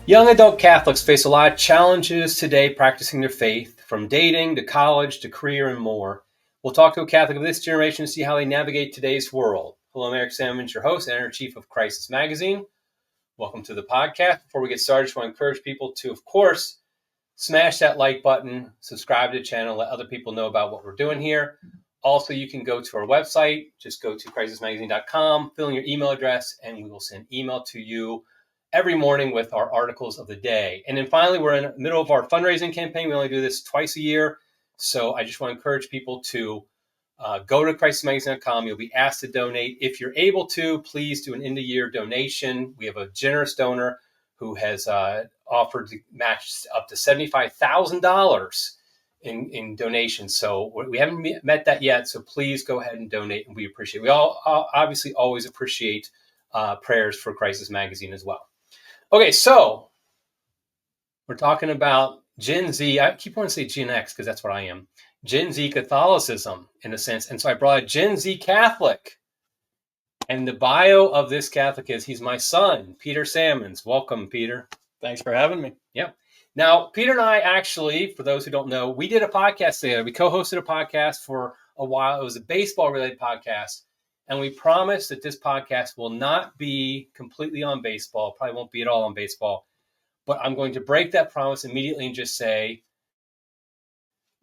Young adult Catholics face a lot of challenges today practicing their faith, from dating to college to career and more. We'll talk to a Catholic of this generation to see how they navigate today's world. Hello, I'm Eric Sammons, your host, editor-in-chief of Crisis Magazine. Welcome to the podcast. Before we get started, I just want to encourage people to, of course, smash that like button, subscribe to the channel, let other people know about what we're doing here. Also, you can go to our website. Just go to crisismagazine.com, fill in your email address, and we will send email to you every morning with our articles of the day. And then finally, we're in the middle of our fundraising campaign. We only do this twice a year. So I just want to encourage people to go to crisismagazine.com. You'll be asked to donate. If you're able to, please do an end-of-year donation. We have a generous donor who has offered to match up to $75,000 in donations. So we haven't met that yet. So please go ahead and donate, and we appreciate it. We all obviously always appreciate prayers for Crisis Magazine as well. Okay, so we're talking about Gen Z. I keep wanting to say Gen X because that's what I am. Gen Z Catholicism, in a sense. And so I brought a Gen Z Catholic. And the bio of this Catholic is he's my son, Peter Sammons. Welcome, Peter. Thanks for having me. Yep. Now, Peter and I actually, for those who don't know, we did a podcast together. We co-hosted a podcast for a while. It was a baseball-related podcast. And we promise that this podcast will not be completely on baseball. Probably won't be at all on baseball. But I'm going to break that promise immediately and just say,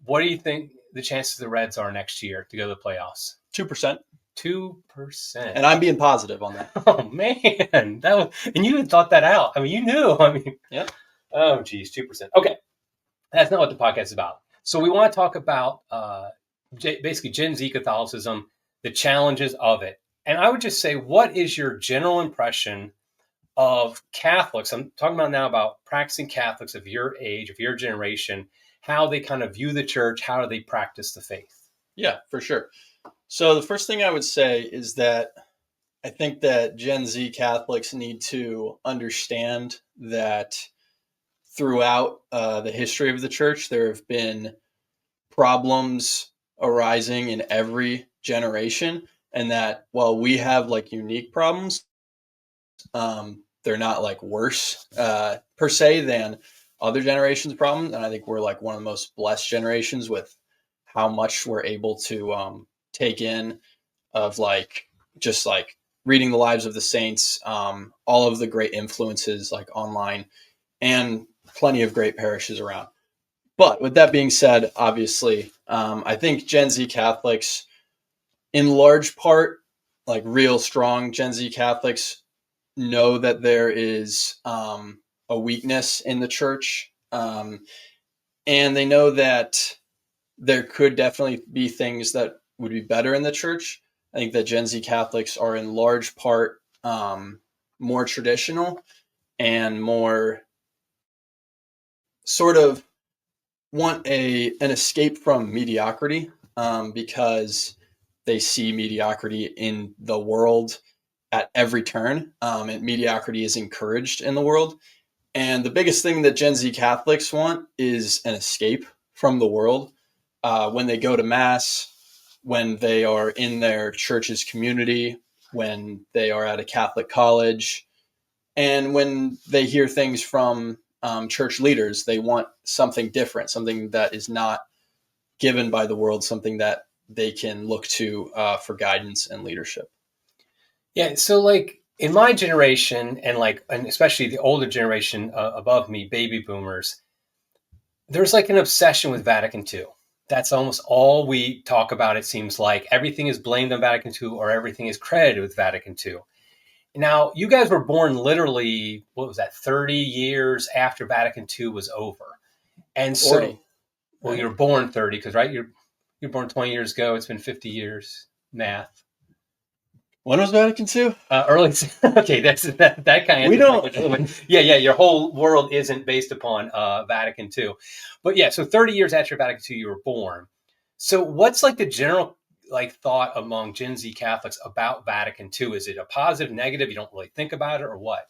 what do you think the chances the Reds are next year to go to the playoffs? 2%. 2%. And I'm being positive on that. Oh, man. And you even thought that out. I mean, you knew. Yeah. Oh, geez, 2%. Okay. That's not what the podcast is about. So we want to talk about basically Gen Z Catholicism, the challenges of it. And I would just say, what is your general impression of Catholics? I'm talking about now about practicing Catholics of your age, of your generation, how they kind of view the church, how do they practice the faith? Yeah, for sure. So the first thing I would say is that I think that Gen Z Catholics need to understand that throughout the history of the church, there have been problems arising in every generation, and that while we have like unique problems, they're not like worse per se than other generations' problems. And I think we're like one of the most blessed generations with how much we're able to take in of like just like reading the lives of the saints, all of the great influences like online, and plenty of great parishes around. But with that being said, obviously, I think Gen Z Catholics, in large part, like real strong Gen Z Catholics, know that there is a weakness in the church. And they know that there could definitely be things that would be better in the church. I think that Gen Z Catholics are in large part more traditional and more sort of want an escape from mediocrity because they see mediocrity in the world at every turn, and mediocrity is encouraged in the world. And the biggest thing that Gen Z Catholics want is an escape from the world. When they go to Mass, when they are in their church's community, when they are at a Catholic college, and when they hear things from church leaders, they want something different, something that is not given by the world, something that they can look to for guidance and leadership. Yeah, so like in my generation and especially the older generation above me, baby boomers, there's like an obsession with Vatican II. That's almost all we talk about. It seems like everything is blamed on Vatican II or everything is credited with Vatican II. Now, you guys were born literally, 30 years after Vatican II was over. And so, 40. Well, you were born 30 because, right, you're born 20 years ago. It's been 50 years, math. When was Vatican II? Early. Okay, that kind of. We don't. Yeah. Your whole world isn't based upon Vatican II, but yeah. So 30 years after Vatican II, you were born. So what's like the general thought among Gen Z Catholics about Vatican II? Is it a positive, negative? You don't really think about it, or what?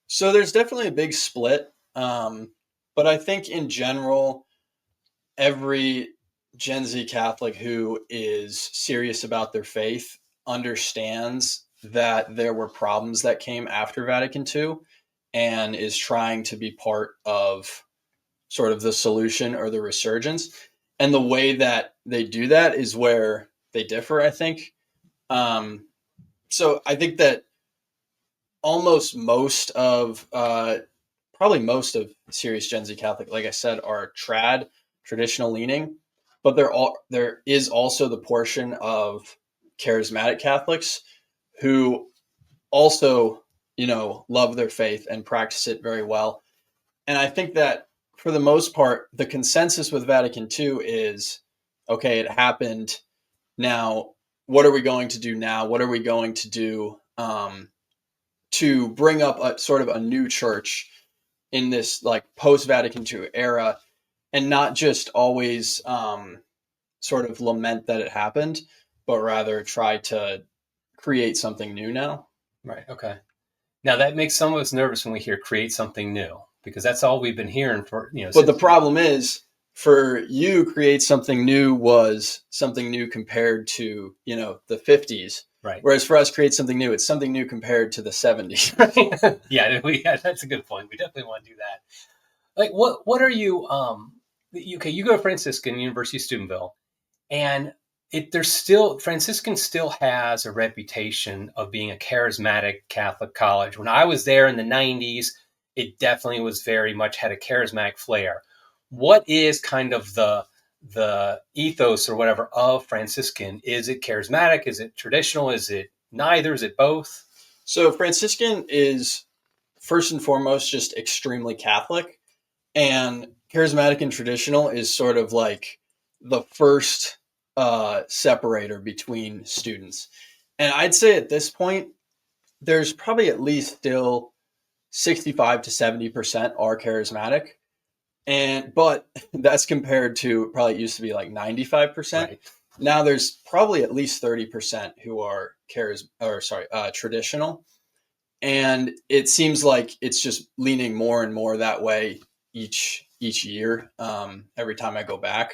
So there's definitely a big split, but I think in general, every Gen Z Catholic who is serious about their faith understands that there were problems that came after Vatican II, and is trying to be part of sort of the solution or the resurgence. And the way that they do that is where they differ, I think. So I think that almost most of, probably most of serious Gen Z Catholic, like I said, are traditional leaning, but there is also the portion of charismatic Catholics who also, love their faith and practice it very well. And I think that for the most part, the consensus with Vatican II is, okay, it happened. Now, what are we going to do now? What are we going to do to bring up a sort of a new church in this like post Vatican II era, and not just always sort of lament that it happened, but rather try to create something new now. Right. Okay. Now that makes some of us nervous when we hear create something new, because that's all we've been hearing for, But the problem is, for you, create something new was something new compared to, the 50s. Right. Whereas for us, create something new, it's something new compared to the 70s. Yeah, that's a good point. We definitely want to do that. Like, what are you, okay, you go to Franciscan University of Steubenville, and Franciscan still has a reputation of being a charismatic Catholic college. When I was there in the 90s, it definitely was very much had a charismatic flair. What is kind of the ethos or whatever of Franciscan? Is it charismatic? Is it traditional? Is it neither? Is it both? So Franciscan is first and foremost just extremely Catholic, and charismatic and traditional is sort of like the first separator between students. And I'd say at this point, there's probably at least still 65 to 70% are charismatic. But that's compared to probably it used to be like 95%. Right. Now there's probably at least 30% who are traditional. And it seems like it's just leaning more and more that way each year, every time I go back,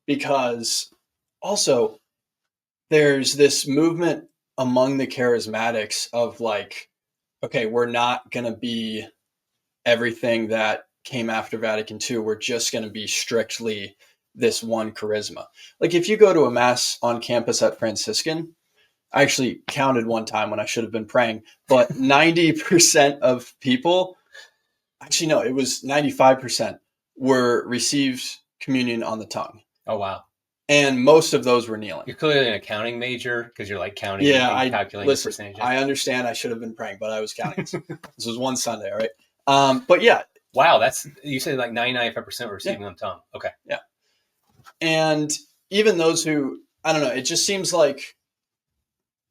because also there's this movement among the charismatics of like, okay, we're not going to be everything that came after Vatican II. We're just going to be strictly this one charisma. Like if you go to a mass on campus at Franciscan, I actually counted one time when I should have been praying, but 90% of people, actually no, it was 95%, were received communion on the tongue. Oh, wow. And most of those were kneeling. You're clearly an accounting major because you're like counting and calculating percentages. I understand I should have been praying, but I was counting. This was one Sunday, all right? But yeah. Wow, you said like 95% were receiving on tongue. Okay. Yeah. And even those who, I don't know, it just seems like,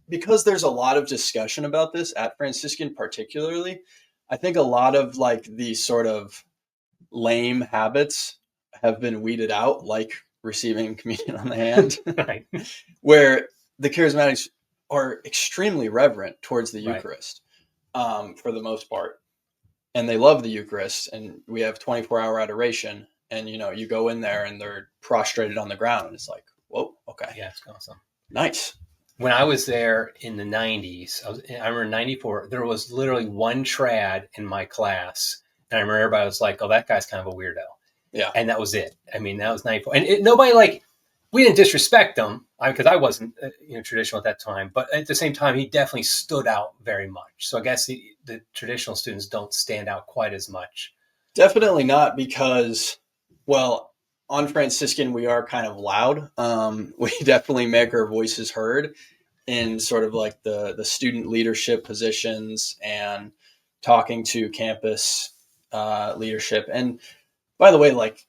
because there's a lot of discussion about this at Franciscan particularly, I think a lot of like these sort of lame habits have been weeded out, like receiving communion on the hand, right. Where the charismatics are extremely reverent towards the Eucharist, for the most part. And they love the Eucharist, and we have 24-hour adoration, and you go in there and they're prostrated on the ground, and it's like, whoa, okay. Yeah, it's awesome. Nice. When I was there in the 90s, I remember in 94, there was literally one trad in my class. And I remember everybody was like, oh, that guy's kind of a weirdo. Yeah. And that was it. I mean, that was 94. And nobody we didn't disrespect him because I wasn't traditional at that time. But at the same time, he definitely stood out very much. So I guess the traditional students don't stand out quite as much. Definitely not, because, well, on Franciscan, we are kind of loud. We definitely make our voices heard in sort of like the student leadership positions and talking to campus leadership. And by the way, like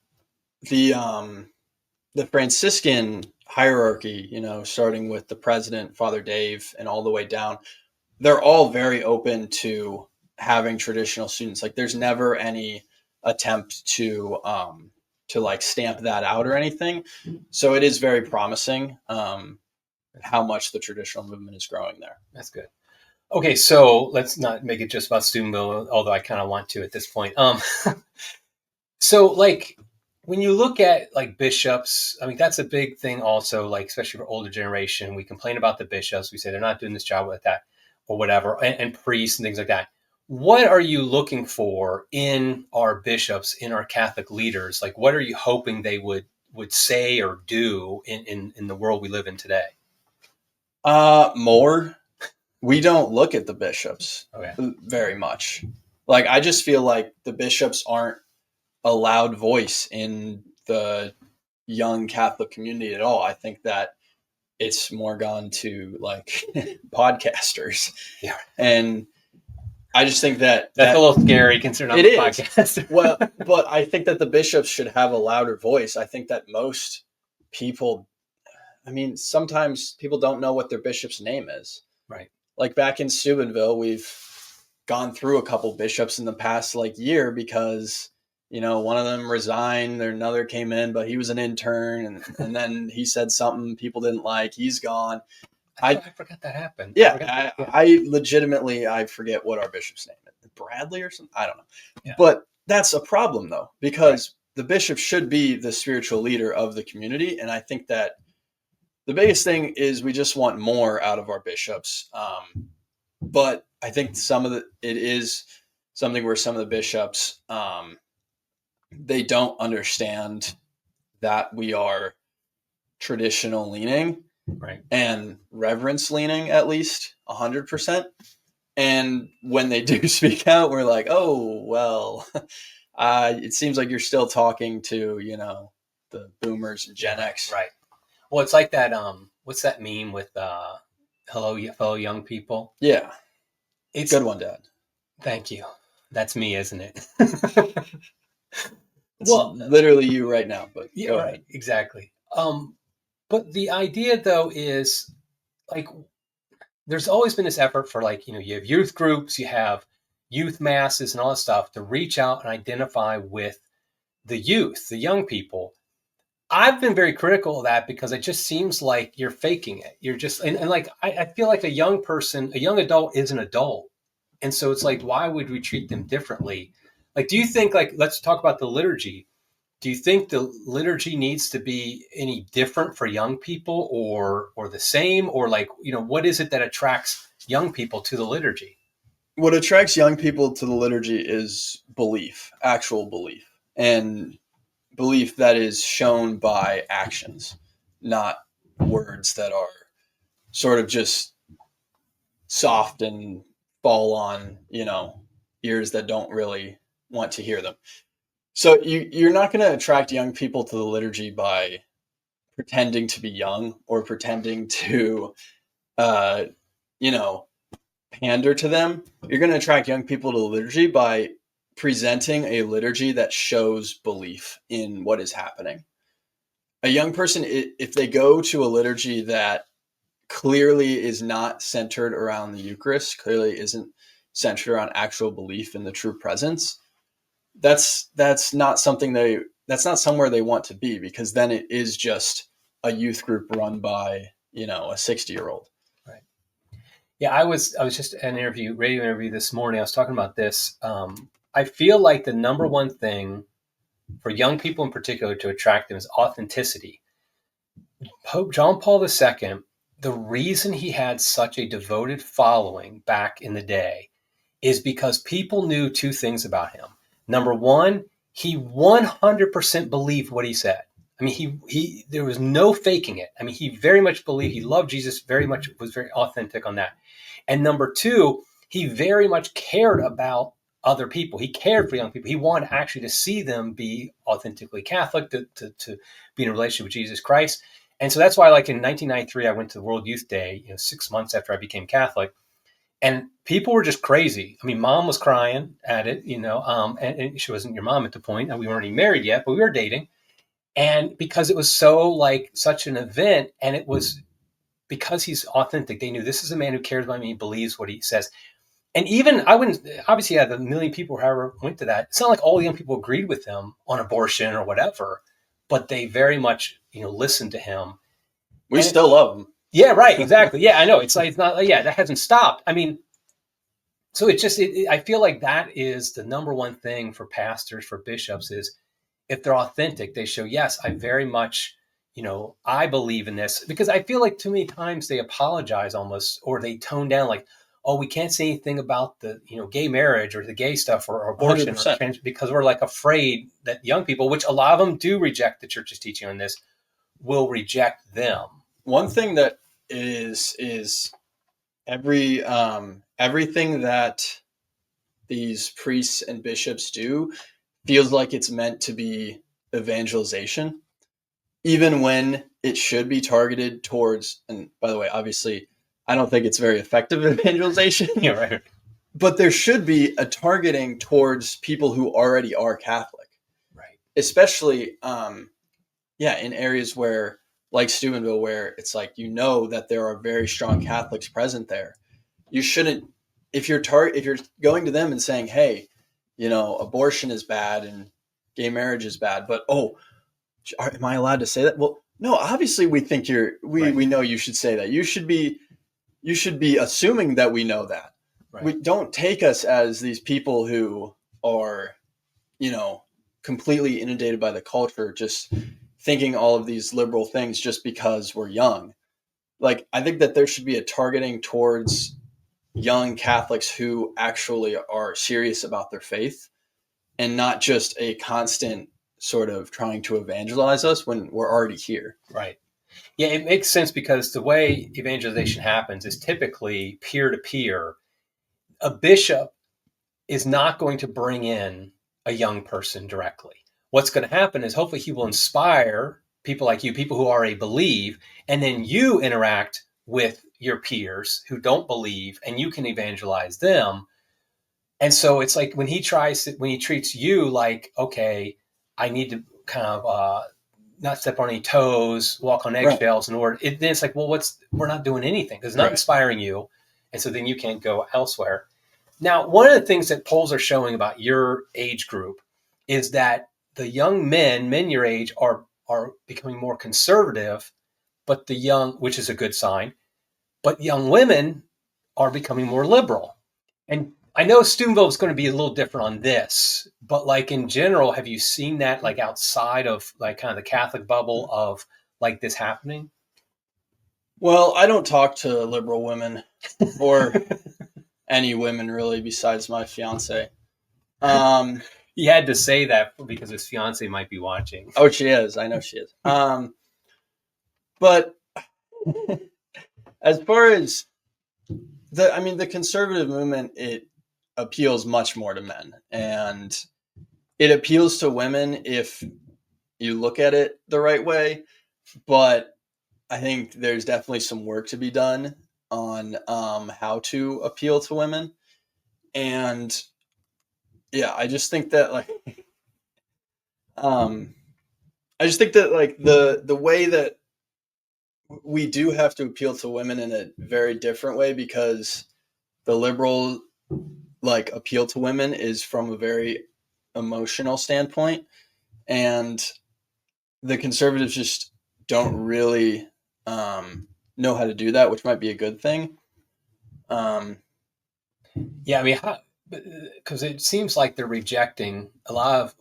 the Franciscan hierarchy, starting with the president, Father Dave, and all the way down, they're all very open to having traditional students. Like there's never any attempt to like stamp that out or anything. So it is very promising how much the traditional movement is growing there. That's good. Okay, so let's not make it just about Steubenville, although I kind of want to at this point. So like when you look at like bishops, I mean, that's a big thing also, like especially for older generation. We complain about the bishops. We say they're not doing this job with that or whatever, and priests and things like that. what are you looking for in our bishops, in our Catholic leaders? Like, what are you hoping they would say or do in the world we live in today? More. We don't look at the bishops very much. Like, I just feel like the bishops aren't a loud voice in the young Catholic community at all. I think that it's more gone to like podcasters. Yeah. And I just think that's a little scary considering I'm a podcaster. Well, but I think that the bishops should have a louder voice. I think that most people, I mean, sometimes people don't know what their bishop's name is. Right. Like back in Steubenville, we've gone through a couple bishops in the past like year because, you know, one of them resigned, another came in, but he was an intern, and then he said something people didn't like. He's gone. I forgot that happened. Yeah, I legitimately, I forget what our bishop's name is. Bradley or something? I don't know. Yeah. But that's a problem, though, because the bishop should be the spiritual leader of the community. And I think that the biggest thing is we just want more out of our bishops. But I think it is something where some of the bishops, they don't understand that we are traditional leaning. Right. And reverence leaning, at least 100%. And when they do speak out, we're like, oh, well, it seems like you're still talking to, you know, the boomers and Gen X. Right. Well, it's like that. What's that meme with hello, fellow young people? Yeah. It's a good one, Dad. Thank you. That's me, isn't it? Well, literally you right now, but yeah, go ahead. Exactly. But the idea, though, is like there's always been this effort for, like, you know, you have youth groups, you have youth masses and all that stuff to reach out and identify with the youth, the young people. I've been very critical of that because it just seems like you're faking it. You're just and like I feel like a young adult is an adult. And so it's like, why would we treat them differently? Like, do you think, like, let's talk about the liturgy. Do you think the liturgy needs to be any different for young people or the same? Or, like, you know, what is it that attracts young people to the liturgy? What attracts young people to the liturgy is belief, actual belief, and belief that is shown by actions, not words that are sort of just soft and fall on, you know, ears that don't really want to hear them. So you're not going to attract young people to the liturgy by pretending to be young or pretending to, you know, pander to them. You're going to attract young people to the liturgy by presenting a liturgy that shows belief in what is happening. A young person, if they go to a liturgy that clearly is not centered around the Eucharist, clearly isn't centered around actual belief in the true presence, that's not somewhere they want to be, because then it is just a youth group run by, you know, a 60-year-old. Right. Yeah, I was just at an radio interview this morning. I was talking about this. I feel like the number one thing for young people in particular to attract them is authenticity. Pope John Paul II, the reason he had such a devoted following back in the day is because people knew two things about him. Number one, he 100% believed what he said. I mean, he there was no faking it. I mean, he very much believed, he loved Jesus very much, was very authentic on that. And number two, he very much cared about other people. He cared for young people. He wanted actually to see them be authentically Catholic, to be in a relationship with Jesus Christ. And so that's why, like, in 1993, I went to the World Youth Day, 6 months after I became Catholic. And people were just crazy. I mean, Mom was crying at it, and she wasn't your mom at the point. And we weren't even married yet, but we were dating. And because it was so, like, such an event, and it was because he's authentic, they knew this is a man who cares about me, he believes what he says. And even, I wouldn't, obviously, the million people however went to that. It's not like all the young people agreed with him on abortion or whatever, but they very much, listened to him. We still love him. Yeah, right. Exactly. Yeah, I know. It's like, it's not, that hasn't stopped. I mean, so it's just, I feel like that is the number one thing for pastors, for bishops, is if they're authentic, they show, yes, I very much, I believe in this. Because I feel like too many times they apologize almost, or they tone down, like, oh, we can't say anything about the, gay marriage or the gay stuff or abortion or 100%. because we're like afraid that young people, which a lot of them do reject the church's teaching on this, will reject them. One thing that is everything that these priests and bishops do feels like it's meant to be evangelization, even when it should be targeted towards, and by the way, obviously, I don't think it's very effective evangelization. Yeah, right. But there should be a targeting towards people who already are Catholic. Right. Especially, in areas where, like Steubenville, where it's like, that there are very strong Catholics present there. You shouldn't, if you're going to them and saying, hey, abortion is bad and gay marriage is bad, but am I allowed to say that? Well, no, obviously we think we know you should say that. You should be assuming that we know that. Right. We don't take us as these people who are, completely inundated by the culture, just thinking all of these liberal things just because we're young. Like, I think that there should be a targeting towards young Catholics who actually are serious about their faith, and not just a constant sort of trying to evangelize us when we're already here. Right. Yeah, it makes sense because the way evangelization happens is typically peer-to-peer. A bishop is not going to bring in a young person directly. What's going to happen is hopefully he will inspire people like you, people who already believe, and then you interact with your peers who don't believe, and you can evangelize them. And so it's like when he treats you like, okay, I need to kind of not step on any toes, walk on eggshells in order. Then it's like, well, we're not doing anything. It's not inspiring you. And so then you can't go elsewhere. Now, one of the things that polls are showing about your age group is that the young men your age, are becoming more conservative, but which is a good sign, but young women are becoming more liberal. And I know Steubenville is going to be a little different on this, but like in general, have you seen that like outside of like kind of the Catholic bubble of like this happening? Well, I don't talk to liberal women or any women really besides my fiance. He had to say that because his fiance might be watching. Oh, she is. I know she is. But as far as the conservative movement, it appeals much more to men, and it appeals to women if you look at it the right way. But I think there's definitely some work to be done on how to appeal to women. And yeah, I just think that like the way that we do have to appeal to women in a very different way, because the liberal like appeal to women is from a very emotional standpoint, and the conservatives just don't really know how to do that, which might be a good thing. Yeah, I mean, because it seems like they're rejecting, a lot of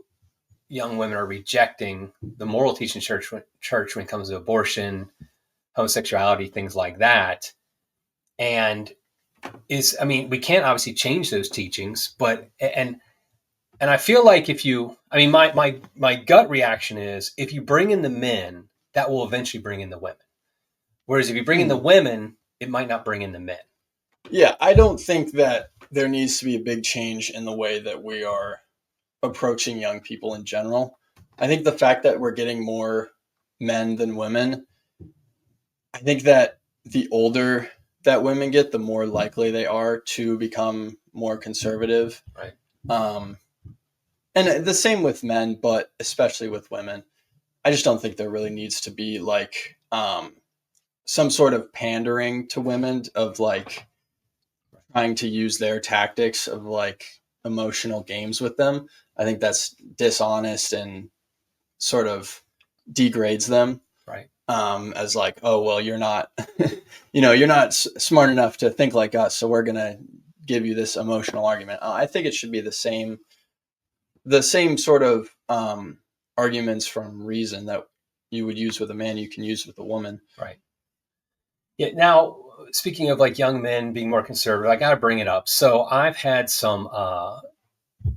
young women are rejecting the moral teaching church when it comes to abortion, homosexuality, things like that. And we can't obviously change those teachings, but and I feel like my gut reaction is if you bring in the men, that will eventually bring in the women. Whereas if you bring in the women, it might not bring in the men. Yeah, I don't think that there needs to be a big change in the way that we are approaching young people in general. I think the fact that we're getting more men than women, I think that the older that women get, the more likely they are to become more conservative. Right. And the same with men, but especially with women. I just don't think there really needs to be like some sort of pandering to women of like trying to use their tactics of like emotional games with them. I think that's dishonest and sort of degrades them. Right. As like, oh, well, you're not, you're not smart enough to think like us, so we're going to give you this emotional argument. I think it should be the same sort of arguments from reason that you would use with a man, you can use with a woman. Right. Yeah. Now, speaking of like young men being more conservative, I got to bring it up. So I've had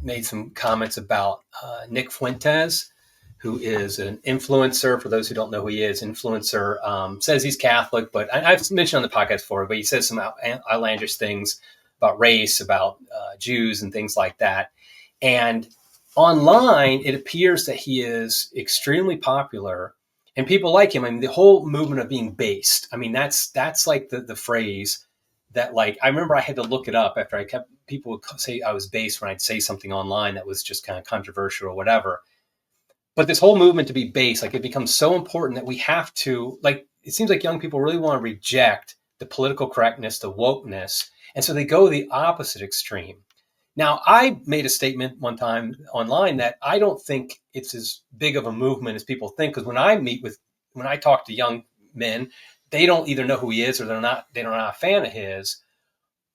made some comments about Nick Fuentes, who is an influencer. For those who don't know who he is, influencer, says he's Catholic, but I've mentioned on the podcast before, but he says some outlandish things about race, about Jews and things like that. And online, it appears that he is extremely popular and people like him. I mean, the whole movement of being based. I mean, that's like the phrase that, like, I remember I had to look it up after people would say I was based when I'd say something online that was just kind of controversial or whatever. But this whole movement to be based, like, it becomes so important that we have to, like, it seems like young people really want to reject the political correctness, the wokeness. And so they go the opposite extreme. Now, I made a statement one time online that I don't think it's as big of a movement as people think. Because when I talk to young men, they don't either know who he is or they're not a fan of his.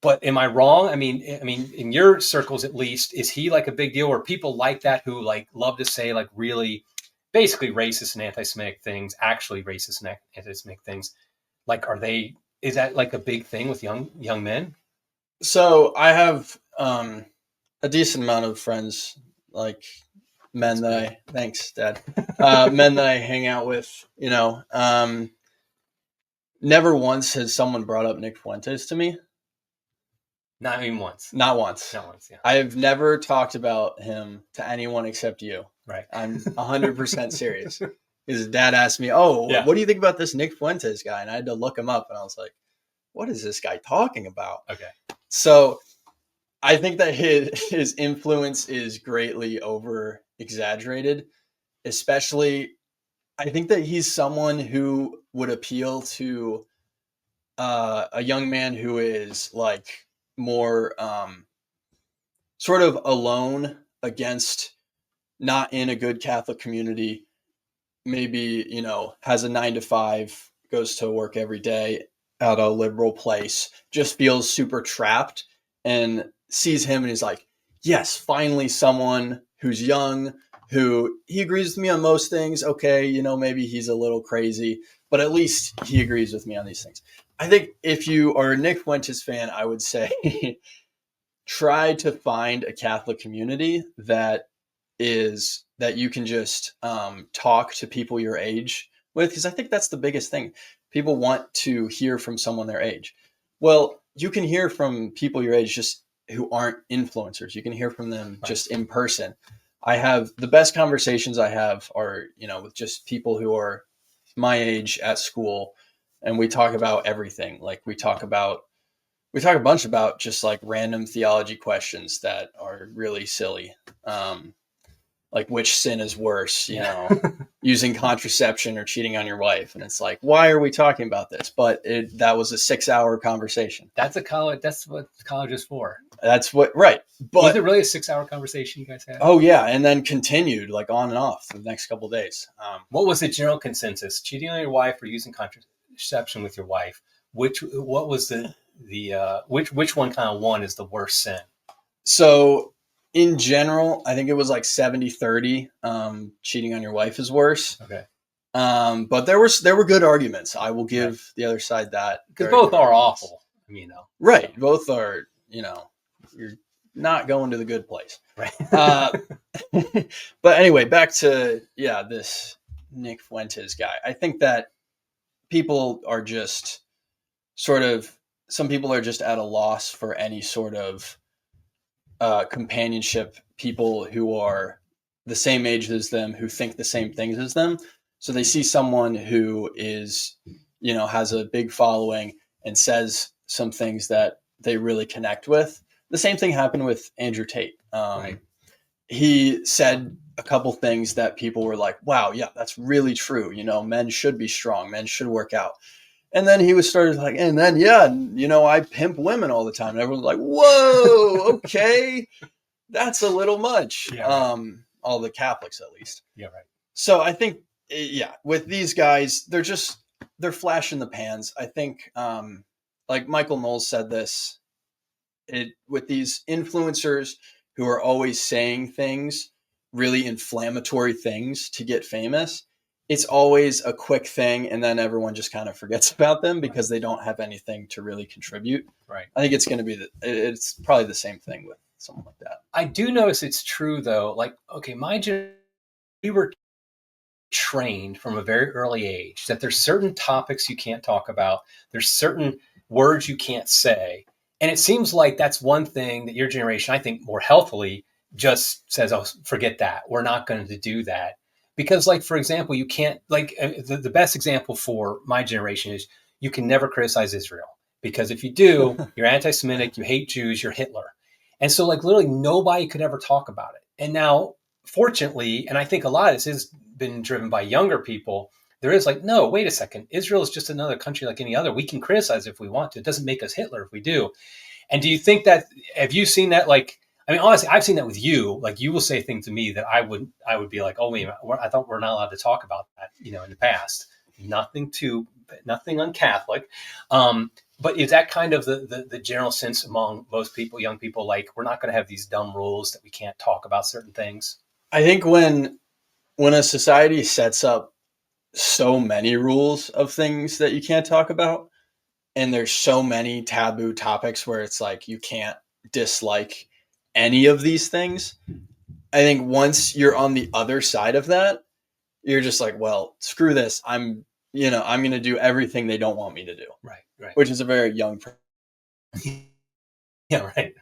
But am I wrong? I mean, in your circles at least, is he like a big deal, or people like that who like love to say like really basically racist and anti-Semitic things, actually racist and anti-Semitic things? Like, is that like a big thing with young men? So I have a decent amount of friends, like men thanks, Dad, men that I hang out with, never once has someone brought up Nick Fuentes to me. Not even once. Not once. Not once, yeah. I've never talked about him to anyone except you. Right. I'm 100% serious. His dad asked me, what do you think about this Nick Fuentes guy? And I had to look him up, and I was like, what is this guy talking about? Okay. So I think that his influence is greatly over exaggerated, especially I think that he's someone who would appeal to a young man who is like more sort of alone against, not in a good Catholic community, maybe, has a 9-to-5, goes to work every day at a liberal place, just feels super trapped and sees him and he's like, yes, finally someone who's young, who he agrees with me on most things. Okay, maybe he's a little crazy, but at least he agrees with me on these things. I think if you are a Nick Fuentes fan, I would say try to find a Catholic community that you can just talk to people your age with, because I think that's the biggest thing. People want to hear from someone their age. Well, you can hear from people your age just who aren't influencers. You can hear from them just in person. I have the best conversations I have are, with just people who are my age at school, and we talk about everything. Like we talk a bunch about just like random theology questions that are really silly. Like which sin is worse, using contraception or cheating on your wife. And it's like, why are we talking about this? But that was a 6-hour conversation. That's what college is for. Right. But was it really a 6-hour conversation you guys had? Oh yeah. And then continued like on and off for the next couple of days. What was the general consensus? Cheating on your wife or using contraception with your wife? Which one kind of won as the worst sin? So in general, I think it was like 70-30. Cheating on your wife is worse. Okay. But there were good arguments. I will give the other side that. Because both are awful. I mean, Right. Both are, you're not going to the good place. Right. But anyway, back to, this Nick Fuentes guy. I think that people are just some people are just at a loss for any sort of companionship, people who are the same age as them, who think the same things as them. So they see someone who is, has a big following and says some things that they really connect with. The same thing happened with Andrew Tate. Right. He said a couple things that people were like, wow, yeah, that's really true. Men should be strong. Men should work out. And then he started like, and then, I pimp women all the time. And everyone's like, whoa, okay, that's a little much. Yeah, right. All the Catholics, at least. Yeah, right. So I think, with these guys, they're flash in the pans. I think, like Michael Knowles said this, with these influencers who are always saying things, really inflammatory things to get famous, it's always a quick thing, and then everyone just kind of forgets about them because they don't have anything to really contribute. Right. I think it's going to be it's probably the same thing with someone like that. I do notice it's true though. Like, okay, we were trained from a very early age that there's certain topics you can't talk about. There's certain words you can't say. And it seems like that's one thing that your generation, I think more healthily, just says, oh, forget that. We're not going to do that. Because, like, for example, you can't, like, the best example for my generation is you can never criticize Israel. Because if you do, you're anti Semitic, you hate Jews, you're Hitler. And so, like, literally nobody could ever talk about it. And now, fortunately, and I think a lot of this has been driven by younger people, there is like, no, wait a second. Israel is just another country like any other. We can criticize if we want to. It doesn't make us Hitler if we do. And do you think that, have you seen that? Like, I mean, honestly, I've seen that with you. Like, you will say things to me that I would be like, oh, wait a minute, I thought we're not allowed to talk about that, in the past. Nothing un-Catholic. But is that kind of the general sense among most people, young people, like, we're not going to have these dumb rules that we can't talk about certain things? I think when a society sets up so many rules of things that you can't talk about, and there's so many taboo topics where it's like you can't dislike any of these things, I think once you're on the other side of that, you're just like, well, screw this. I'm going to do everything they don't want me to do. Right. Which is a very young Yeah, right.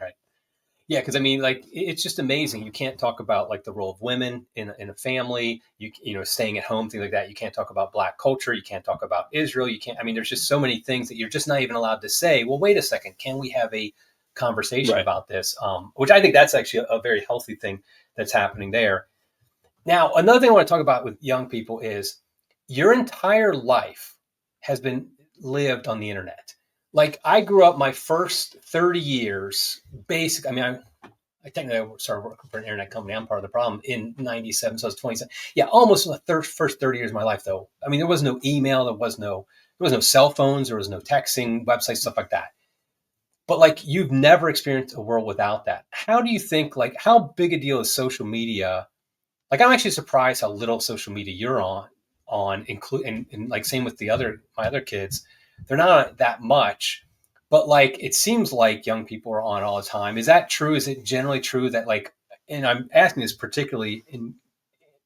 Yeah, because I mean, like, it's just amazing. You can't talk about like the role of women in a family. Staying at home, things like that. You can't talk about Black culture. You can't talk about Israel. You can't. I mean, there's just so many things that you're just not even allowed to say. Well, wait a second. Can we have a conversation about this? Which I think that's actually a very healthy thing that's happening there. Now, another thing I want to talk about with young people is your entire life has been lived on the internet. Like, I grew up my first 30 years, I mean, I technically started working for an internet company. I'm part of the problem in 97. So I was 27. Yeah. Almost the first 30 years of my life though. I mean, there was no email. There was no cell phones. There was no texting, websites, stuff like that. But like, you've never experienced a world without that. How do you think, like, how big a deal is social media? Like, I'm actually surprised how little social media you're including, and like, same with my other kids. They're not that much, but like, it seems like young people are on all the time. Is that true? Is it generally true that, like, and I'm asking this particularly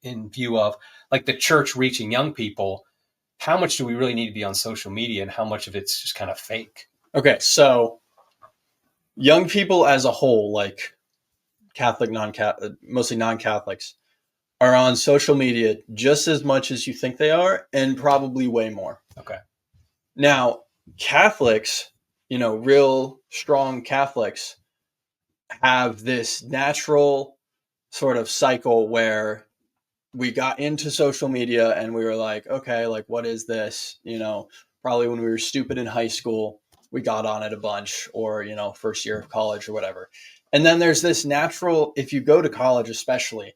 in view of like the church reaching young people, how much do we really need to be on social media and how much of it's just kind of fake? Okay. So young people as a whole, like Catholic, mostly non-Catholics, are on social media just as much as you think they are, and probably way more. Okay. Now, Catholics, real strong Catholics, have this natural sort of cycle where we got into social media and we were like, okay, like, what is this? Probably when we were stupid in high school, we got on it a bunch, or, first year of college or whatever. And then there's this natural, if you go to college especially,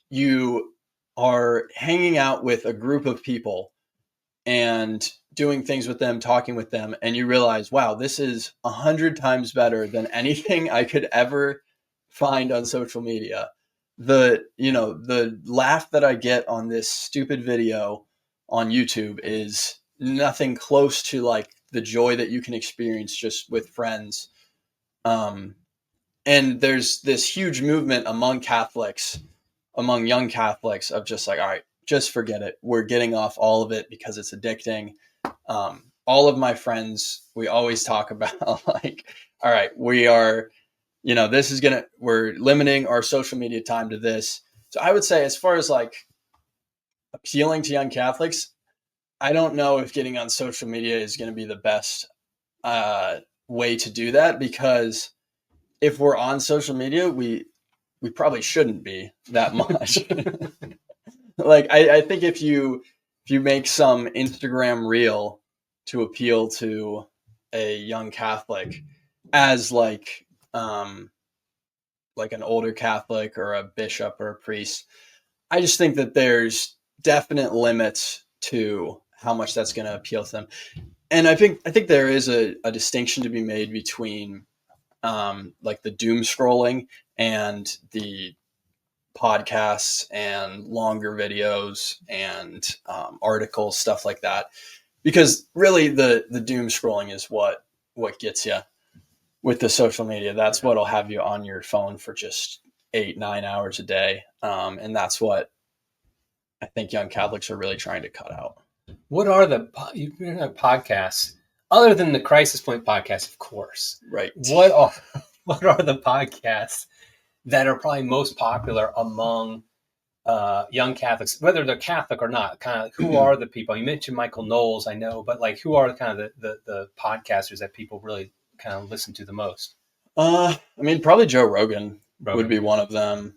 you are hanging out with a group of people and doing things with them, talking with them, and you realize, wow, this is 100 times better than anything I could ever find on social media. The laugh that I get on this stupid video on YouTube is nothing close to like the joy that you can experience just with friends. And there's this huge movement among young Catholics, of just like, all right, just forget it. We're getting off all of it because it's addicting. All of my friends, we always talk about like, all right, we are, we're limiting our social media time to this. So I would say, as far as like appealing to young Catholics, I don't know if getting on social media is going to be the best way to do that, because if we're on social media, we probably shouldn't be that much. Like, I think if you make some Instagram reel to appeal to a young Catholic as like an older Catholic or a bishop or a priest, I just think that there's definite limits to how much that's going to appeal to them. And I think there is a distinction to be made between like the doom scrolling and the podcasts and longer videos and articles, stuff like that. Because really the doom scrolling is what gets you with the social media. That's what'll have you on your phone for just 8-9 hours a day. And that's what I think young Catholics are really trying to cut out. What are the podcasts other than the Crisis Point podcast, of course? Right. What are the podcasts that are probably most popular among young Catholics, whether they're Catholic or not? Kind of like, who are the people? You mentioned Michael Knowles, I know, but like, who are kind of the podcasters that people really kind of listen to the most? I mean, probably Joe Rogan would be one of them.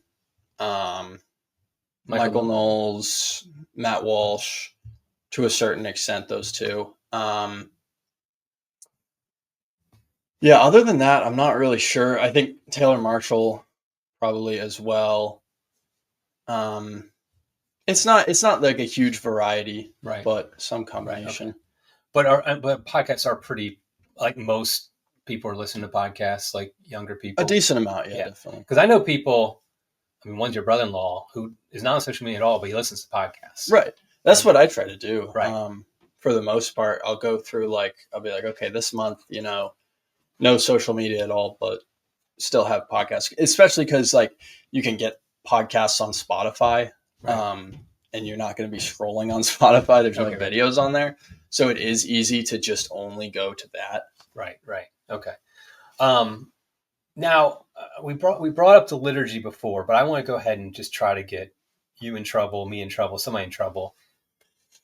Michael Knowles, Matt Walsh, to a certain extent, those two. Yeah, other than that, I'm not really sure. I think Taylor Marshall probably as well. It's not like a huge variety, right? But some combination. Right, okay. But podcasts are pretty, like, most people are listening to podcasts, like younger people. A decent amount, yeah. Definitely. Because I know people. I mean, one's your brother-in-law who is not on social media at all, but he listens to podcasts. Right. That's what I try to do. Right. For the most part, I'll go through I'll be like, okay, this month, no social media at all, but still have podcasts, especially because you can get podcasts on Spotify, right. And you're not going to be scrolling on Spotify. There's no videos on there. So it is easy to just only go to that. Right. Okay. Now we brought up the liturgy before, but I want to go ahead and just try to get you in trouble, me in trouble, somebody in trouble.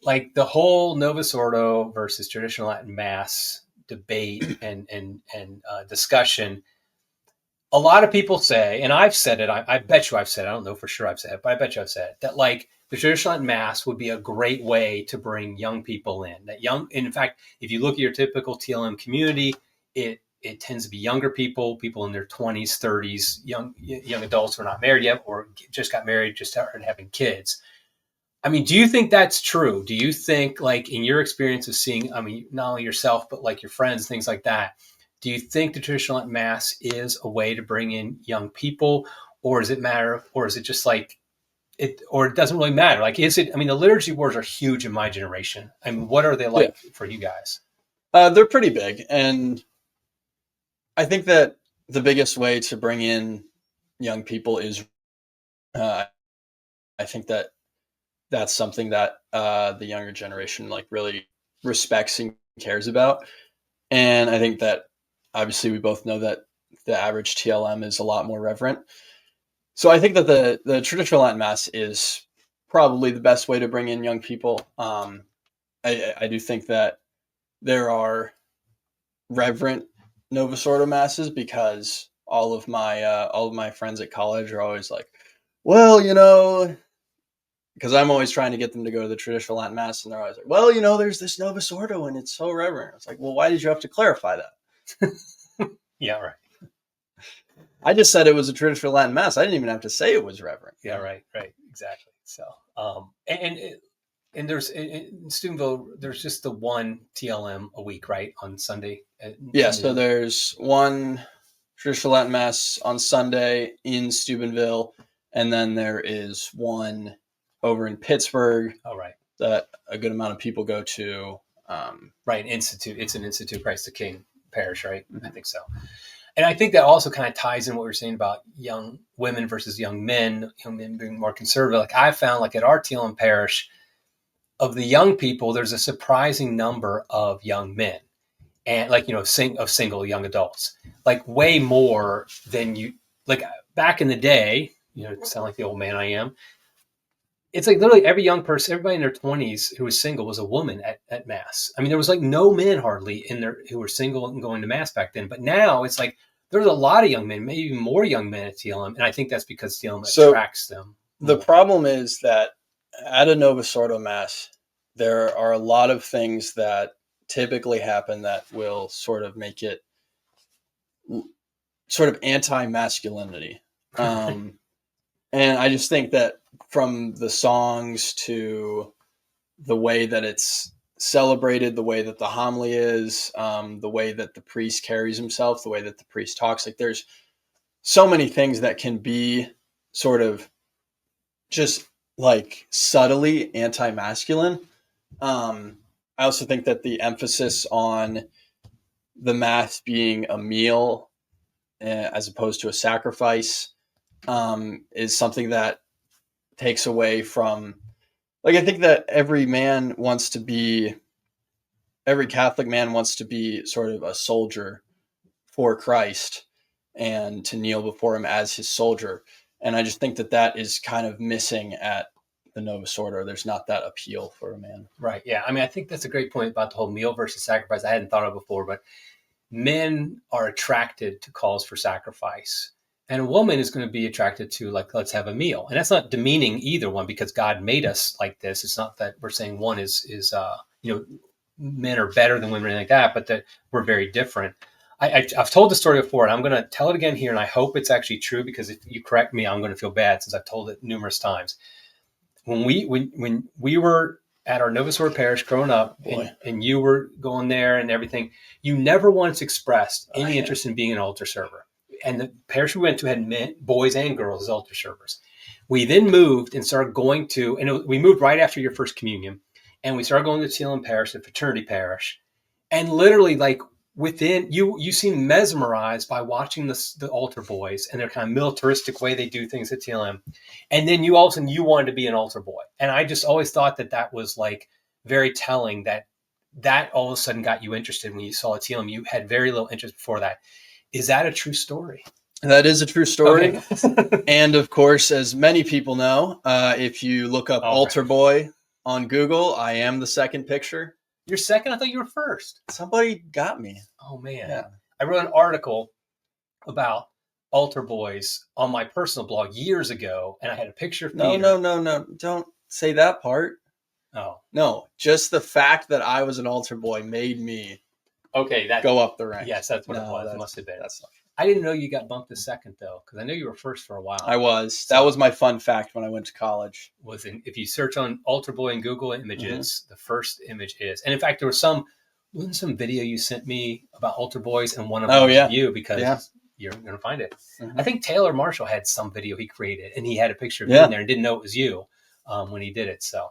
Like the whole Novus Ordo versus traditional Latin Mass debate and discussion. A lot of people say, and I've said it, I bet you I've said it, I don't know for sure I've said it, but I bet you I've said it, that like the traditional Latin Mass would be a great way to bring young people in. In fact, if you look at your typical TLM community, it tends to be younger people in their 20s, 30s, young adults who are not married yet or just got married, just started having kids. I mean, do you think that's true? Do you think, like, in your experience of seeing, I mean, not only yourself, but like your friends, things like that, do you think the traditional Latin Mass is a way to bring in young people, or does it matter, or is it just like it, or it doesn't really matter? Like, is it, I mean, the liturgy wars are huge in my generation. I mean, what are they like for you guys? They're pretty big. And I think that the biggest way to bring in young people is, I think that that's something that the younger generation really respects and cares about. And I think that obviously we both know that the average TLM is a lot more reverent. So I think that the traditional Latin Mass is probably the best way to bring in young people. I do think that there are reverent Novus Ordo Masses because all of my friends at college are always like, well, because I'm always trying to get them to go to the traditional Latin Mass, and they're always like, well, there's this Novus Ordo, and it's so reverent. It's like, well, why did you have to clarify that? Yeah, right. I just said it was a traditional Latin Mass. I didn't even have to say it was reverent. Yeah, right, exactly. So, and there's in Steubenville, there's just the one TLM a week, right, on Sunday. So there's one traditional Latin Mass on Sunday in Steubenville, and then there is one over in Pittsburgh. Oh, right. That a good amount of people go to. Right, Institute. It's an Institute Christ the King parish, right? Mm-hmm. I think so. And I think that also kind of ties in what we were saying about young women versus young men being more conservative. Like I found, like at our TLM parish, of the young people, there's a surprising number of young men, and of single young adults, like way more than you. Like back in the day, sound like the old man I am. It's like literally every young person, everybody in their 20s who was single was a woman at Mass. I mean, there was like no men hardly in there who were single and going to Mass back then. But now it's like there's a lot of young men, maybe even more young men at TLM. And I think that's because TLM attracts them. The problem is that at a Novus Ordo Mass, there are a lot of things that typically happen that will sort of make it sort of anti-masculinity. And I just think that from the songs to the way that it's celebrated, the way that the homily is, the way that the priest carries himself, the way that the priest talks, like there's so many things that can be sort of just like subtly anti-masculine. I also think that the emphasis on the Mass being a meal as opposed to a sacrifice is something that takes away from, like, I think that every Catholic man wants to be sort of a soldier for Christ and to kneel before him as his soldier. And I just think that that is kind of missing at the Novus Ordo. There's not that appeal for a man. Right. Yeah. I mean, I think that's a great point about the whole meal versus sacrifice. I hadn't thought of before, but men are attracted to calls for sacrifice. And a woman is going to be attracted to, like, let's have a meal. And that's not demeaning either one, because God made us like this. It's not that we're saying one is men are better than women or anything like that, but that we're very different. I've told the story before, and I'm going to tell it again here, and I hope it's actually true, because if you correct me, I'm going to feel bad, since I've told it numerous times. When we were at our Novus Ordo parish growing up, and you were going there and everything, you never once expressed any interest in being an altar server. And the parish we went to had boys and girls as altar servers. We then moved and started going to, and we moved right after your first communion, and we started going to TLM parish, the fraternity parish, and literally, like, within you seem mesmerized by watching the altar boys and their kind of militaristic way they do things at TLM. And then all of a sudden you wanted to be an altar boy. And I just always thought that was like very telling, that all of a sudden got you interested when you saw a TLM. You had very little interest before that. Is that a true story? That is a true story. Okay. And of course, as many people know, if you look up altar boy on Google, I am the second picture. You're second? I thought you were first. Somebody got me. Oh, man. Yeah. I wrote an article about altar boys on my personal blog years ago, and I had a picture of Peter. No. Don't say that part. Oh. No, just the fact that I was an altar boy made me go up the ranks. Yes, that's what it was. It must have been. That's not. I didn't know you got bumped to second, though, because I know you were first for a while. I was. That was my fun fact when I went to college. If you search on altar boy in Google Images, the first image is. And in fact, there was some video you sent me about altar boys, and one of them was you, because you're going to find it. Mm-hmm. I think Taylor Marshall had some video he created, and he had a picture of you in there and didn't know it was you when he did it. So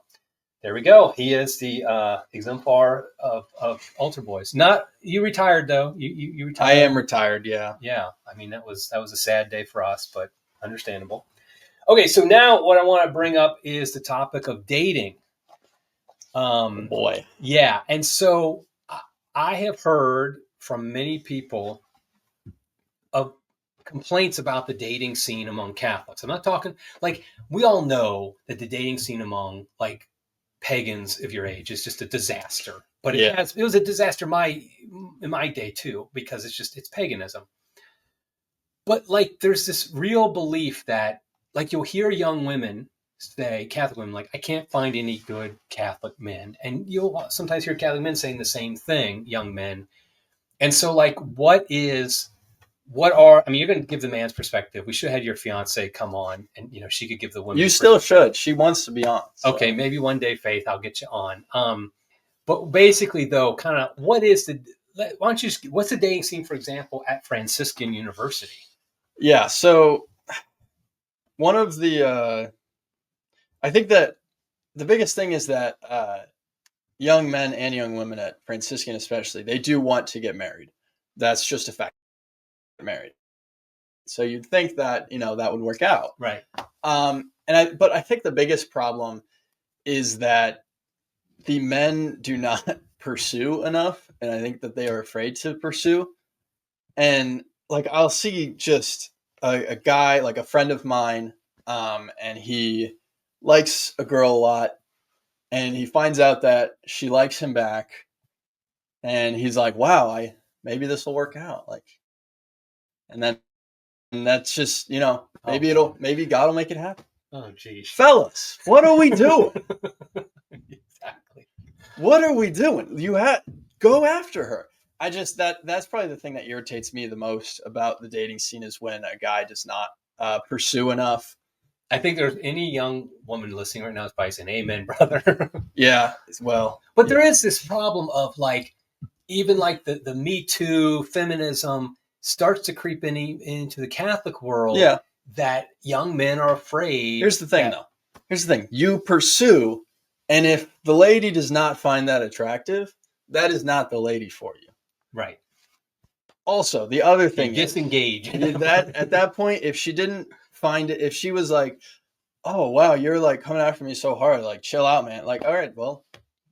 there we go. He is the exemplar of altar boys. Not you retired though. You retired. I am retired. Yeah. Yeah. I mean, that was a sad day for us, but understandable. Okay, so now what I want to bring up is the topic of dating. Boy. Yeah, and so I have heard from many people of complaints about the dating scene among Catholics. I'm not talking, like, we all know that the dating scene among, like, pagans of your age is just a disaster. But it was a disaster in my day too, because it's paganism. But, like, there's this real belief that, like, you'll hear young women say, Catholic women, like, I can't find any good Catholic men. And you'll sometimes hear Catholic men saying the same thing, young men. And so, like, I mean, you're going to give the man's perspective. We should have had your fiance come on, and, she could give the women. You still should. She wants to be on. So. Okay, maybe one day, Faith, I'll get you on. But basically, though, kind of, what's the dating scene, for example, at Franciscan University? Yeah, so one of the, I think that the biggest thing is that young men and young women at Franciscan especially, they do want to get married. That's just a fact. Married. So you'd think that, that would work out. Right. But I think the biggest problem is that the men do not pursue enough. And I think that they are afraid to pursue. And, like, I'll see just a guy, like a friend of mine, and he likes a girl a lot, and he finds out that she likes him back, and he's like, wow, maybe this will work out. Like, and that's just, maybe God will make it happen. Oh, geez. Fellas, what are we doing? Exactly. What are we doing? Go after her. That's probably the thing that irritates me the most about the dating scene, is when a guy does not pursue enough. I think there's any young woman listening right now is probably saying, amen, brother. Yeah, well. But there is this problem of, like, even like the Me Too feminism starts to creep into the Catholic world. Yeah. That young men are afraid. Here's the thing, though. here's the thing. You pursue, and if the lady does not find that attractive, that is not the lady for you. Right. Also, the other thing You disengage. that at that point, if she didn't find it, if she was like, oh, wow, you're like coming after me so hard, like chill out, man. Like, all right, well,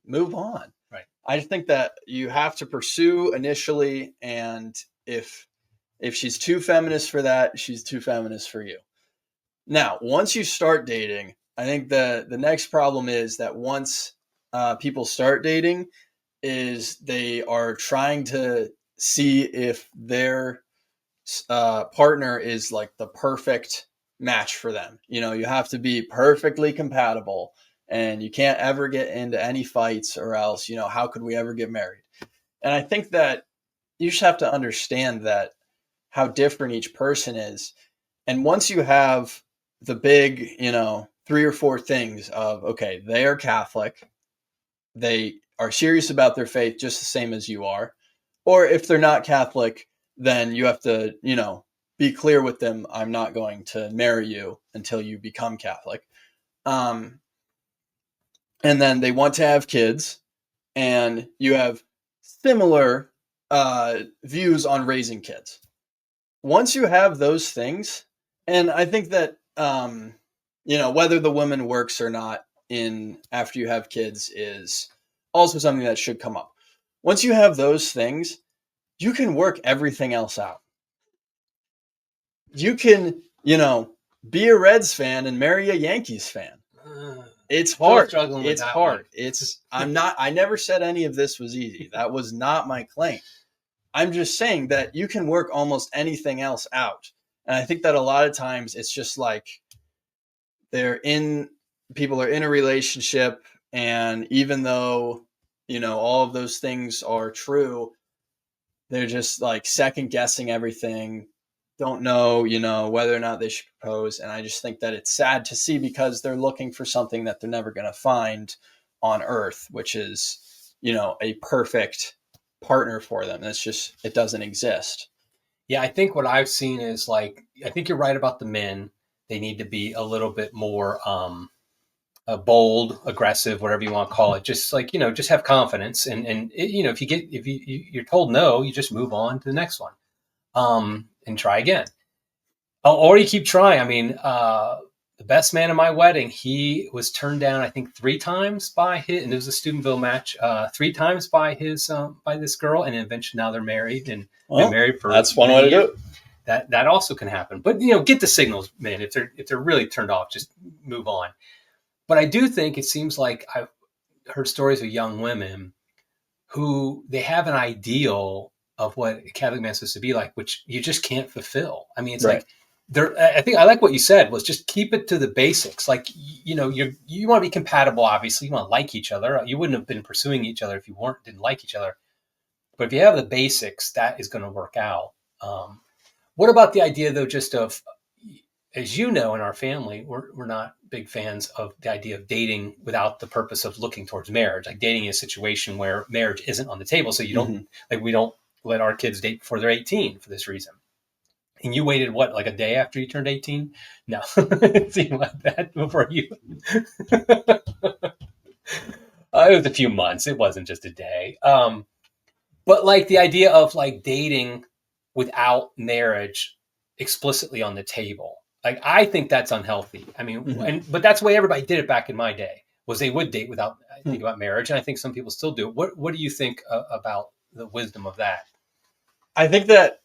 move on. Right. I just think that you have to pursue initially. And if she's too feminist for that, she's too feminist for you. Now, once you start dating, I think the next problem is that once people start dating is they are trying to see if their partner is like the perfect match for them. You know, you have to be perfectly compatible and you can't ever get into any fights or else, you know, how could we ever get married? And I think that you just have to understand that how different each person is. And once you have the big, you know, 3 or 4 things of, okay, they are Catholic, they are serious about their faith just the same as you are. Or if they're not Catholic, then you have to, you know, be clear with them. I'm not going to marry you until you become Catholic. And then they want to have kids and you have similar views on raising kids. Once you have those things, and I think that, you know, whether the woman works or not in after you have kids is also something that should come up. Once you have those things, you can work everything else out. You can, you know, be a Reds fan and marry a Yankees fan. It's hard. It's hard. I never said any of this was easy. That was not my claim. I'm just saying that you can work almost anything else out. And I think that a lot of times it's just like people are in a relationship, and even though, you know, all of those things are true, they're just like second guessing everything, don't know, you know, whether or not they should propose. And I just think that it's sad to see because they're looking for something that they're never going to find on earth, which is, you know, a perfect partner for them. It doesn't exist. Yeah, I think what I've seen is like, I think you're right about the men. They need to be a little bit more bold, aggressive, whatever you want to call it. Just like, you know, just have confidence. And you know, if you're told no, you just move on to the next one and try again. Or you keep trying. I mean, the best man at my wedding, he was turned down, I think 3 times by and it was a Steubenville match, 3 times by by this girl. And eventually now they're married and been married for that's one way to do it. That also can happen. But, you know, get the signals, man. If they're really turned off, just move on. But I do think it seems like I've heard stories of young women who they have an ideal of what a Catholic man is supposed to be like, which you just can't fulfill. I mean, it's right. Like I think I like what you said was just keep it to the basics. Like, you know, you want to be compatible. Obviously, you want to like each other. You wouldn't have been pursuing each other if you didn't like each other. But if you have the basics, that is going to work out. What about the idea, though, just of, as you know, in our family, we're not big fans of the idea of dating without the purpose of looking towards marriage. Like dating is a situation where marriage isn't on the table. So you don't, like, we don't let our kids date before they're 18 for this reason. And you waited, what, like a day after you turned 18? No, it seemed like that before you. It was a few months. It wasn't just a day. But like the idea of like dating without marriage explicitly on the table. Like, I think that's unhealthy. I mean, but that's the way everybody did it back in my day, was they would date without thinking about marriage. And I think some people still do. What do you think about the wisdom of that? I think that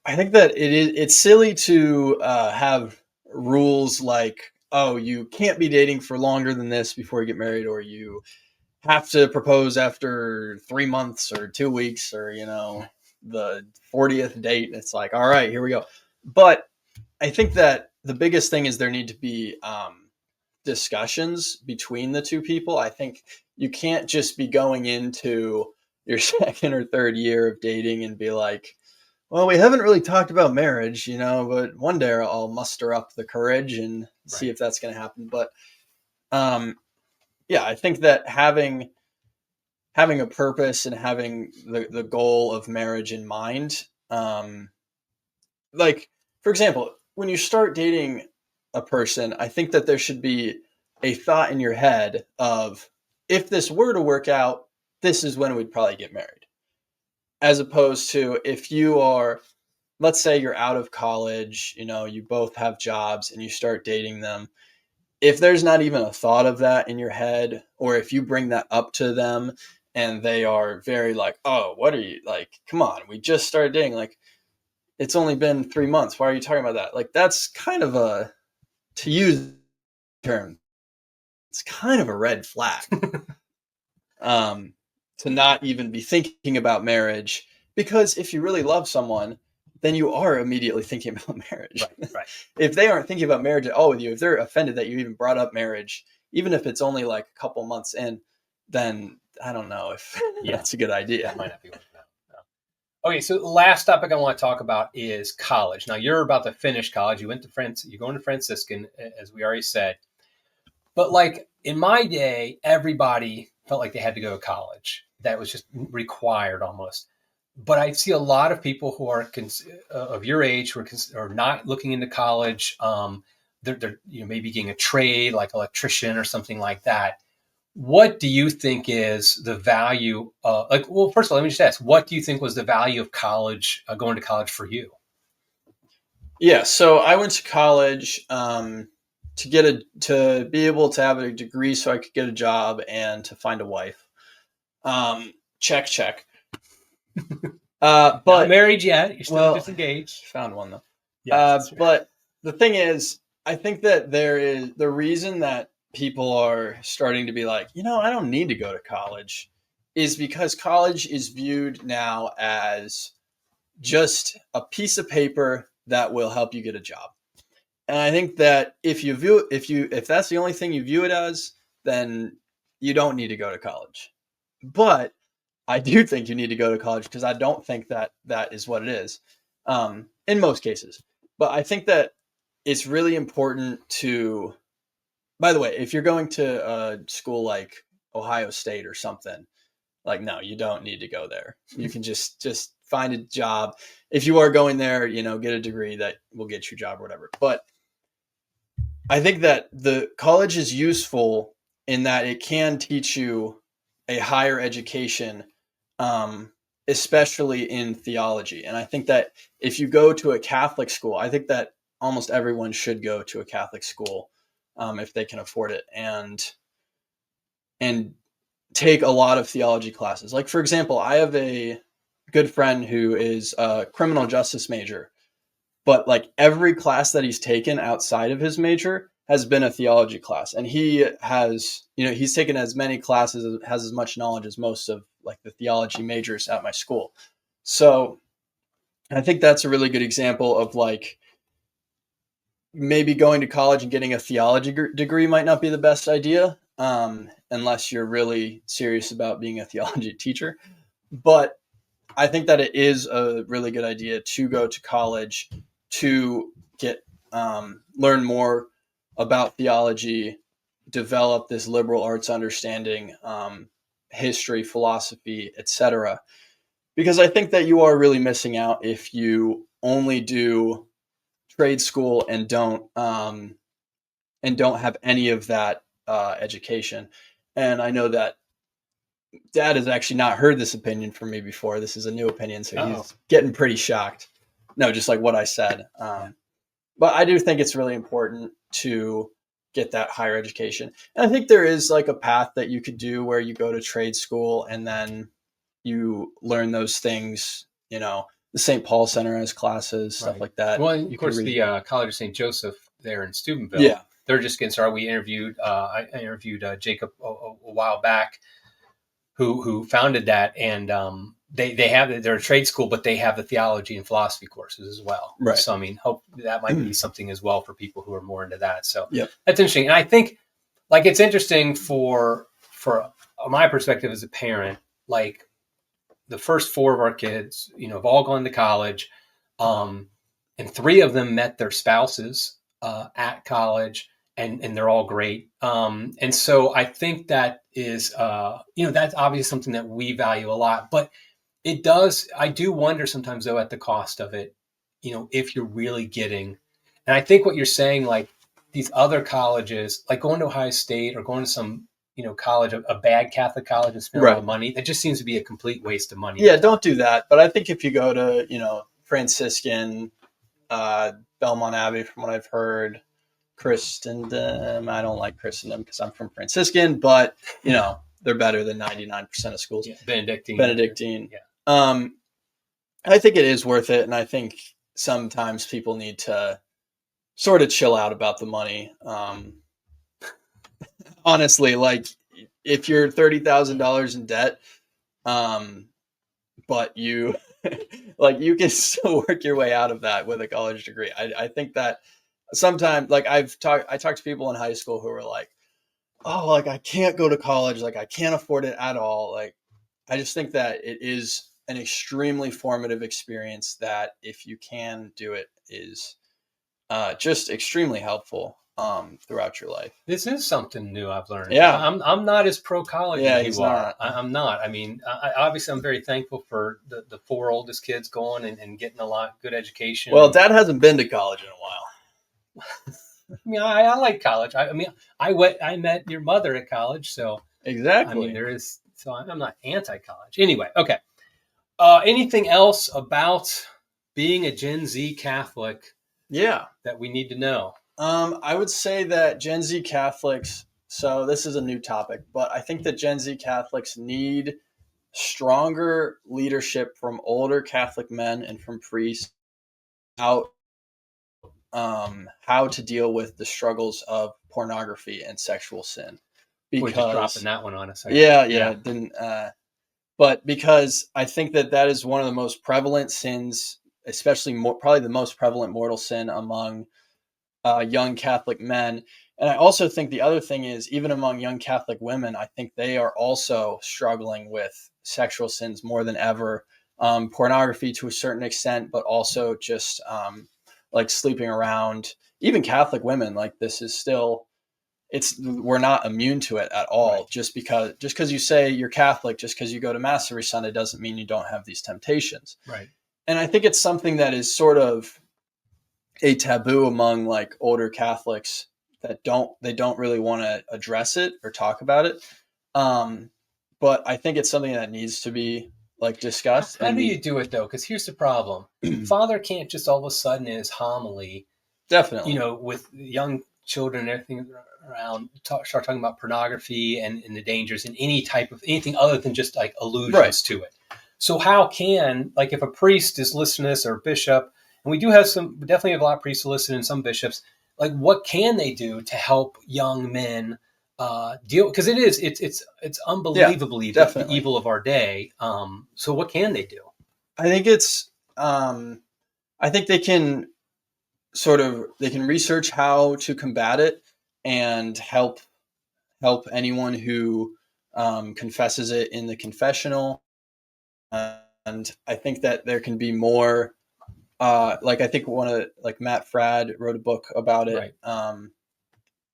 it's silly to have rules like, oh, you can't be dating for longer than this before you get married, or you have to propose after 3 months or 2 weeks, or, you know, the 40th date. It's like, all right, here we go. But I think that the biggest thing is there need to be discussions between the two people. I think you can't just be going into your second or third year of dating and be like, well, we haven't really talked about marriage, you know, but one day I'll muster up the courage and see if that's going to happen. But yeah, I think that having a purpose and having the goal of marriage in mind, like, for example, when you start dating a person, I think that there should be a thought in your head of, if this were to work out, this is when we'd probably get married. As opposed to if you are, let's say you're out of college, you both have jobs and you start dating them. If there's not even a thought of that in your head, or if you bring that up to them and they are very like, oh, what are you, like, come on, we just started dating. Like, it's only been 3 months. Why are you talking about that? Like, that's kind of to use the term, it's kind of a red flag. To not even be thinking about marriage, because if you really love someone, then you are immediately thinking about marriage. Right. If they aren't thinking about marriage at all with you, if they're offended that you even brought up marriage, even if it's only like a couple months in, then I don't know if that's a good idea. That might not be working out. No. Okay, so the last topic I want to talk about is college. Now, you're about to finish college. You went to France. You're going to Franciscan, as we already said. But like in my day, everybody felt like they had to go to college. That was just required almost. But I see a lot of people who are of your age who are not looking into college. They're maybe getting a trade like electrician or something like that. What do you think is the value? First of all, let me just ask: what do you think was the value of college, going to college for you? Yeah, so I went to college to be able to have a degree so I could get a job and to find a wife. Check. But not married yet. You're still disengaged. Found one though. Yes, but the thing is, I think that there is the reason that people are starting to be like, I don't need to go to college, is because college is viewed now as just a piece of paper that will help you get a job. And I think that if that's the only thing you view it as, then you don't need to go to college. But I do think you need to go to college, because I don't think that is what it is, in most cases. But I think that it's really important to, by the way, if you're going to a school like Ohio State or something, like, no, you don't need to go there. You can just find a job. If you are going there, get a degree that will get you a job or whatever. But I think that the college is useful in that it can teach you a higher education, especially in theology. And I think that if you go to a Catholic school, I think that almost everyone should go to a Catholic school, if they can afford it, and take a lot of theology classes. Like, for example, I have a good friend who is a criminal justice major, but like every class that he's taken outside of his major has been a theology class. And he has, he's taken as many classes, has as much knowledge as most of like the theology majors at my school. So I think that's a really good example of like, maybe going to college and getting a theology degree might not be the best idea, unless you're really serious about being a theology teacher. But I think that it is a really good idea to go to college to get learn more about theology, develop this liberal arts understanding, history, philosophy, etc. Because I think that you are really missing out if you only do trade school and don't have any of that education. And I know that Dad has actually not heard this opinion from me before. This is a new opinion, so he's getting pretty shocked. No, just like what I said. But I do think it's really important to get that higher education. And I think there is like a path that you could do where you go to trade school and then you learn those things, the St. Paul Center has classes, stuff like that. Well, of course, the College of St. Joseph there in Steubenville. Yeah. They're just getting started. I interviewed Jacob a while back, who founded that, and they're a trade school, but they have the theology and philosophy courses as well. Right. So, I mean, hope that might be something as well for people who are more into that. So That's interesting. And I think like it's interesting for my perspective as a parent, like the first 4 of our kids, have all gone to college. And 3 of them met their spouses at college, and they're all great. And so I think that is, that's obviously something that we value a lot, but I do wonder sometimes though, at the cost of it, if you're really getting, and I think what you're saying, like these other colleges, like going to Ohio State or going to some, college, a bad Catholic college and spend a lot of money, that just seems to be a complete waste of money. Yeah, don't do that. But I think if you go to, Franciscan, Belmont Abbey, from what I've heard, Christendom, I don't like Christendom because I'm from Franciscan, but, they're better than 99% of schools. Yeah, Benedictine. Yeah. I think it is worth it. And I think sometimes people need to sort of chill out about the money. Honestly, like if you're $30,000 in debt, but you you can still work your way out of that with a college degree. I think that sometimes, like I talked to people in high school who were like, oh, like I can't go to college, like I can't afford it at all. Like I just think that it is an extremely formative experience that if you can do it is just extremely helpful throughout your life. This is something new I've learned. Yeah. I'm not as pro college as you are. Not. I'm not. I mean, obviously I'm very thankful for the 4 oldest kids going and getting a lot good education. Well, Dad hasn't been to college in a while. I mean, I like college. I met your mother at college, so exactly. I mean, so I'm not anti-college. Anyway, okay. Anything else about being a Gen Z Catholic? Yeah, that we need to know. I would say that Gen Z Catholics. So this is a new topic, but I think that Gen Z Catholics need stronger leadership from older Catholic men and from priests out. How to deal with the struggles of pornography and sexual sin. Because just dropping that one on us. Yeah. But because I think that is one of the most prevalent sins, especially probably the most prevalent mortal sin among young Catholic men. And I also think the other thing is, even among young Catholic women, I think they are also struggling with sexual sins more than ever. Pornography to a certain extent, but also just like sleeping around. Even Catholic women, like this is still, we're not immune to it at all. Right. Just because you say you're Catholic, just because you go to Mass every Sunday doesn't mean you don't have these temptations. Right. And I think it's something that is sort of a taboo among like older Catholics that they don't really want to address it or talk about it. But I think it's something that needs to be like discussed. How do you do it though? Because here's the problem. Father can't just all of a sudden in his homily, definitely, with young children and everything around, start talking about pornography and the dangers and anything other than just like allusions to it. So how can, like, if a priest is listening to this or a bishop, and we definitely have a lot of priests who listen and some bishops, like what can they do to help young men deal? Because it's unbelievably the evil of our day. So what can they do? I think I think they can research how to combat it and help anyone who confesses it in the confessional. And I think that there can be more, like I think Matt Fradd wrote a book about it. Right.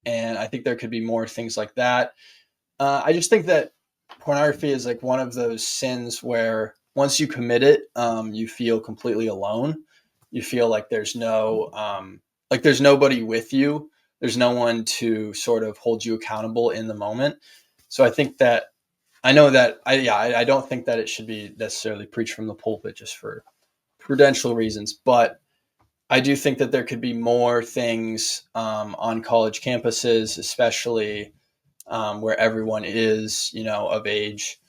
And I think there could be more things like that. I just think that pornography is like one of those sins where once you commit it, you feel completely alone. You feel like there's there's nobody with you. There's no one to sort of hold you accountable in the moment. So I think that I don't think that it should be necessarily preached from the pulpit just for prudential reasons, but I do think that there could be more things on college campuses, especially where everyone is, of age,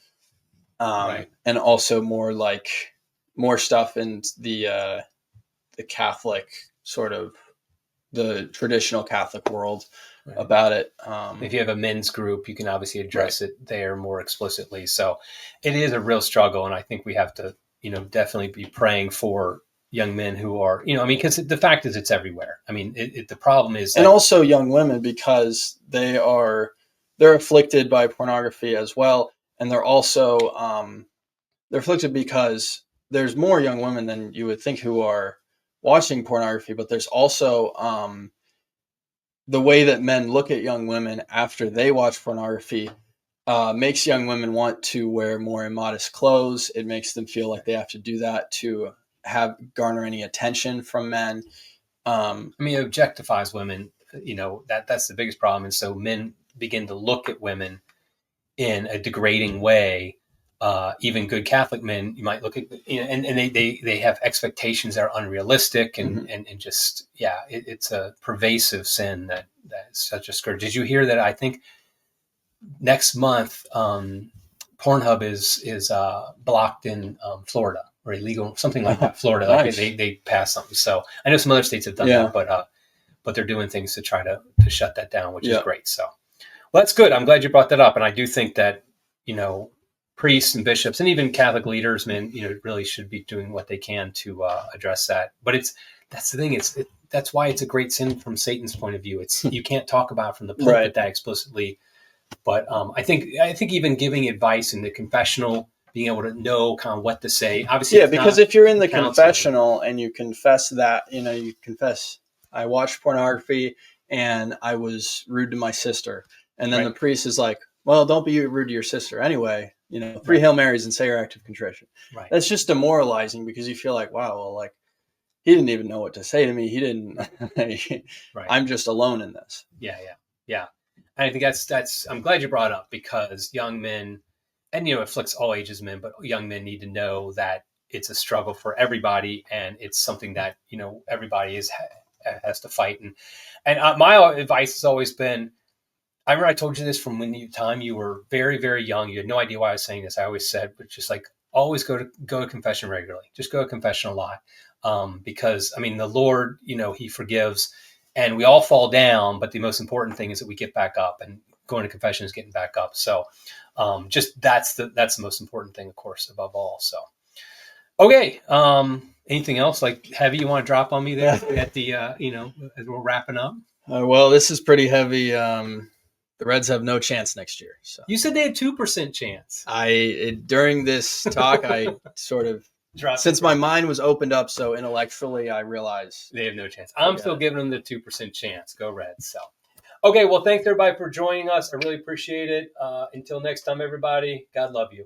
right. And also more stuff in the Catholic sort of the traditional Catholic world. Right. About it. If you have a men's group, you can obviously address it there more explicitly. So it is a real struggle. And I think we have to, definitely be praying for young men who are, because the fact is it's everywhere. I mean, the problem is. And also young women, because they're afflicted by pornography as well. And they're also, they're afflicted because there's more young women than you would think who are watching pornography, but there's also, the way that men look at young women after they watch pornography makes young women want to wear more immodest clothes. It makes them feel like they have to do that to garner any attention from men. It objectifies women that's the biggest problem. And so men begin to look at women in a degrading way. Even good Catholic men, you might look at, and they have expectations that are unrealistic, and just, it's a pervasive sin that's such a scourge. Did you hear that? I think next month, Pornhub is blocked in Florida, or illegal, something like that. Florida, Nice. they passed something. So I know some other states have done that, but they're doing things to try to shut that down, which is great. So, well, that's good. I'm glad you brought that up, and I do think that priests and bishops and even Catholic leaders, men, really should be doing what they can to address that. But that's the thing. That's why it's a great sin from Satan's point of view. It's you can't talk about it from the pulpit that explicitly. But I think even giving advice in the confessional, being able to know kind of what to say, obviously, because if you're in the confessional and you confess that, you confess, I watched pornography and I was rude to my sister, and then the priest is like, well, don't be rude to your sister anyway. 3 Hail Marys and say your act of contrition. Right. That's just demoralizing, because you feel like, wow, well, like, he didn't even know what to say to me. He didn't. I'm just alone in this. Yeah. And I think that's. I'm glad you brought it up, because young men, and it afflicts all ages men, but young men need to know that it's a struggle for everybody, and it's something that everybody has to fight. And my advice has always been, I remember I told you this from time you were very, very young. You had no idea why I was saying this. I always said, but just like, always go to confession regularly. Just go to confession a lot, because the Lord, He forgives. And we all fall down, but the most important thing is that we get back up, and going to confession is getting back up. So just that's the most important thing, of course, above all. So, okay. Anything else like heavy you want to drop on me there at the, as we're wrapping up? Well, this is pretty heavy. The Reds have no chance next year. So you said they had 2% chance. During this talk, I sort of, since my mind was opened up so intellectually, I realized they have no chance. I'm still giving them the 2% chance. Go Reds. So, okay. Well, thanks everybody for joining us. I really appreciate it. Until next time, everybody, God love you.